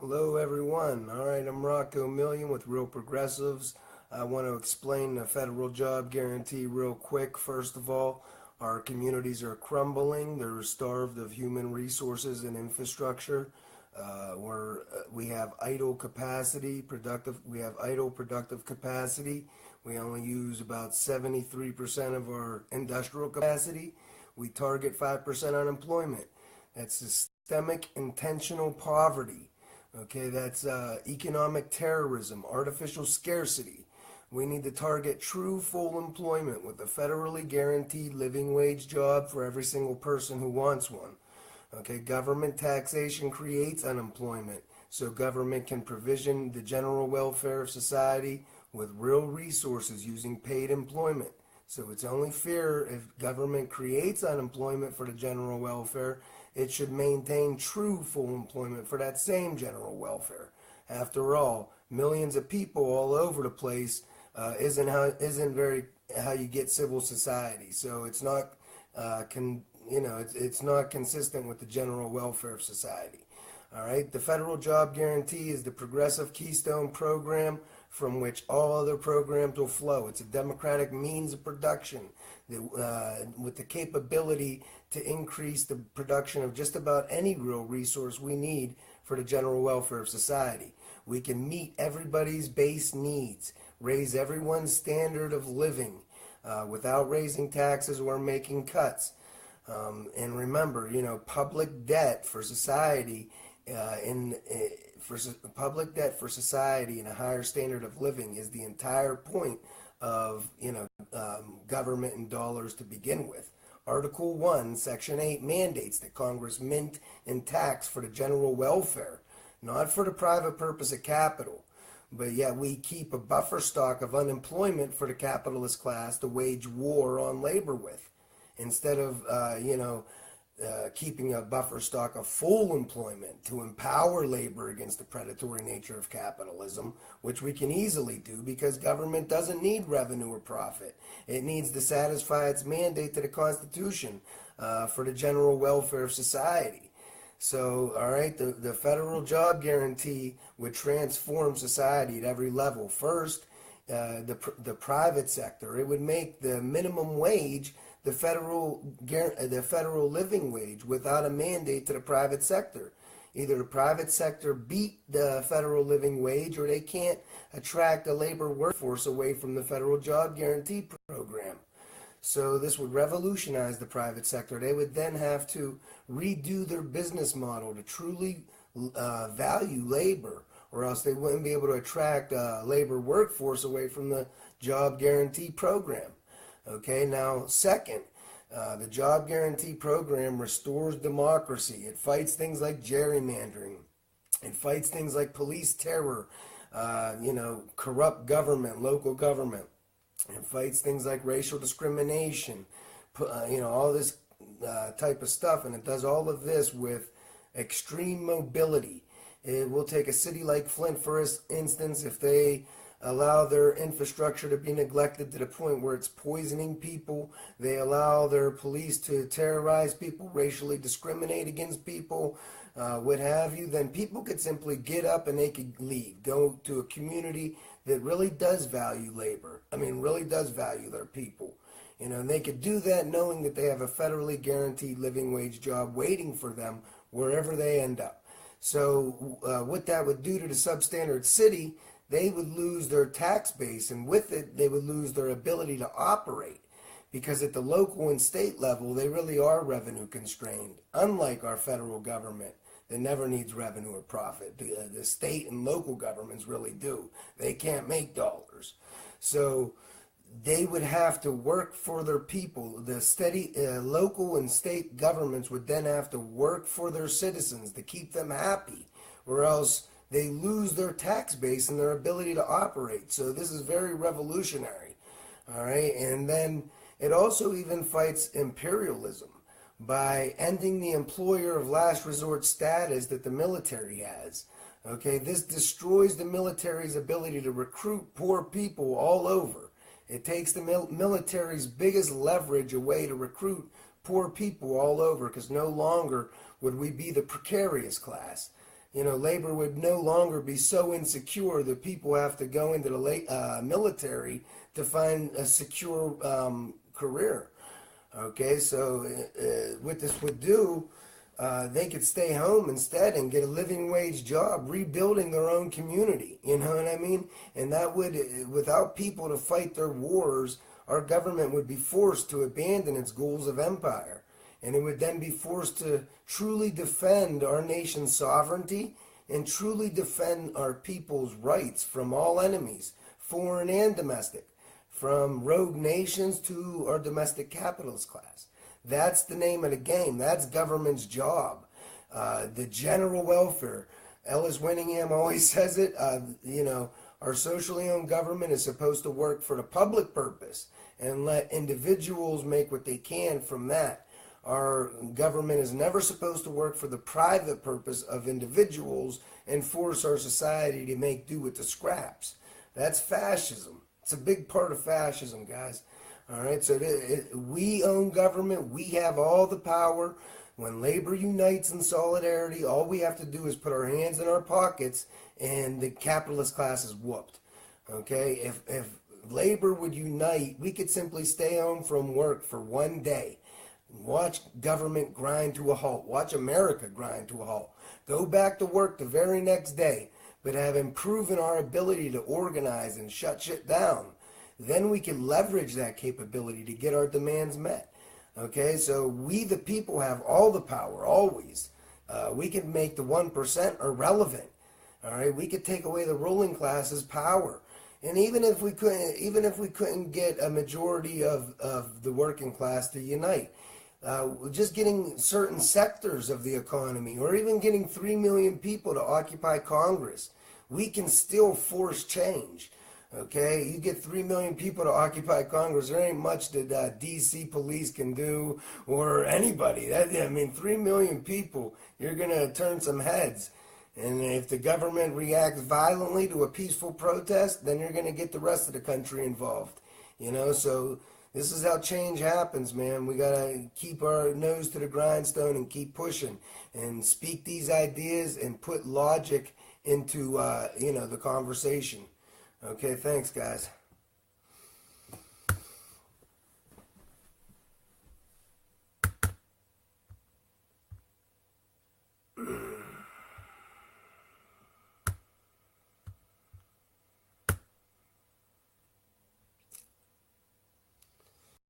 Hello, everyone. All right, I'm Rocco Million with Real Progressives. I want to explain the federal job guarantee real quick. First of all, our communities are crumbling. They're starved of human resources and infrastructure. We have idle capacity, productive. We have idle productive capacity. We only use about 73% of our industrial capacity. We target 5% unemployment. That's systemic intentional poverty. Okay, that's economic terrorism, artificial scarcity. We need to target true full employment with a federally guaranteed living wage job for every single person who wants one. Okay, government taxation creates unemployment, so government can provision the general welfare of society with real resources using paid employment. So it's only fair if government creates unemployment for the general welfare, it should maintain true full employment for that same general welfare. After all, millions of people all over the place isn't very how you get civil society. So it's not it's not consistent with the general welfare of society. All right, the federal job guarantee is the progressive keystone program from which all other programs will flow. It's a democratic means of production with the capability to increase the production of just about any real resource we need for the general welfare of society. We can meet everybody's base needs, raise everyone's standard of living without raising taxes or making cuts. And remember, public debt for society public debt for society and a higher standard of living is the entire point of government and dollars to begin with. Article 1, Section 8 mandates that Congress mint and tax for the general welfare, not for the private purpose of capital. But yet we keep a buffer stock of unemployment for the capitalist class to wage war on labor with, instead of keeping a buffer stock of full employment to empower labor against the predatory nature of capitalism, which we can easily do because government doesn't need revenue or profit. It needs to satisfy its mandate to the Constitution for the general welfare of society. So, all right, the federal job guarantee would transform society at every level. First, the private sector. It would make the minimum wage the federal living wage without a mandate to the private sector. Either the private sector beat the federal living wage or they can't attract a labor workforce away from the federal job guarantee program. So this would revolutionize the private sector. They would then have to redo their business model to truly value labor, or else they wouldn't be able to attract a labor workforce away from the job guarantee program. Okay, now second, the job guarantee program restores democracy. It fights things like gerrymandering. It fights things like police terror, corrupt government, local government. It fights things like racial discrimination, all this type of stuff. And it does all of this with extreme mobility. It will take a city like Flint, for instance, if they allow their infrastructure to be neglected to the point where it's poisoning people. They allow their police to terrorize people, racially discriminate against people, what have you. Then people could simply get up and they could leave, go to a community that really does value labor. Really does value their people. And they could do that knowing that they have a federally guaranteed living wage job waiting for them wherever they end up. So what that would do to the substandard city, they would lose their tax base, and with it, they would lose their ability to operate, because at the local and state level, they really are revenue constrained, unlike our federal government that never needs revenue or profit. The state and local governments really do. They can't make dollars. So they would have to work for their people. The local and state governments would then have to work for their citizens to keep them happy, or else they lose their tax base and their ability to operate. So this is very revolutionary. All right, and then it also even fights imperialism by ending the employer of last resort status that the military has. Okay, this destroys the military's ability to recruit poor people all over. It takes the military's biggest leverage away to recruit poor people all over, because no longer would we be the precarious class. Labor would no longer be so insecure that people have to go into the military to find a secure career. Okay, so what this would do, they could stay home instead and get a living wage job, rebuilding their own community. You know what I mean? And that would, without people to fight their wars, our government would be forced to abandon its goals of empire. And it would then be forced to truly defend our nation's sovereignty and truly defend our people's rights from all enemies, foreign and domestic, from rogue nations to our domestic capitalist class. That's the name of the game. That's government's job. The general welfare. Ellis Winningham always says it. Our socially owned government is supposed to work for the public purpose and let individuals make what they can from that. Our government is never supposed to work for the private purpose of individuals and force our society to make do with the scraps. That's fascism. It's a big part of fascism, guys. All right, so we own government. We have all the power. When labor unites in solidarity, all we have to do is put our hands in our pockets and the capitalist class is whooped. Okay, if labor would unite, we could simply stay home from work for one day. Watch government grind to a halt. Watch America grind to a halt. Go back to work the very next day, but have improved our ability to organize and shut shit down. Then we can leverage that capability to get our demands met. Okay, so we the people have all the power, always. We can make the 1% irrelevant. All right, we could take away the ruling class's power. And even if we couldn't get a majority of the working class to unite, just getting certain sectors of the economy, or even getting 3 million people to occupy Congress, we can still force change. Okay, you get 3 million people to occupy Congress, there ain't much that D.C. police can do, or anybody. 3 million people, you're going to turn some heads. And if the government reacts violently to a peaceful protest, then you're going to get the rest of the country involved. So this is how change happens, man. We got to keep our nose to the grindstone and keep pushing and speak these ideas and put logic into, the conversation. Okay, thanks, guys.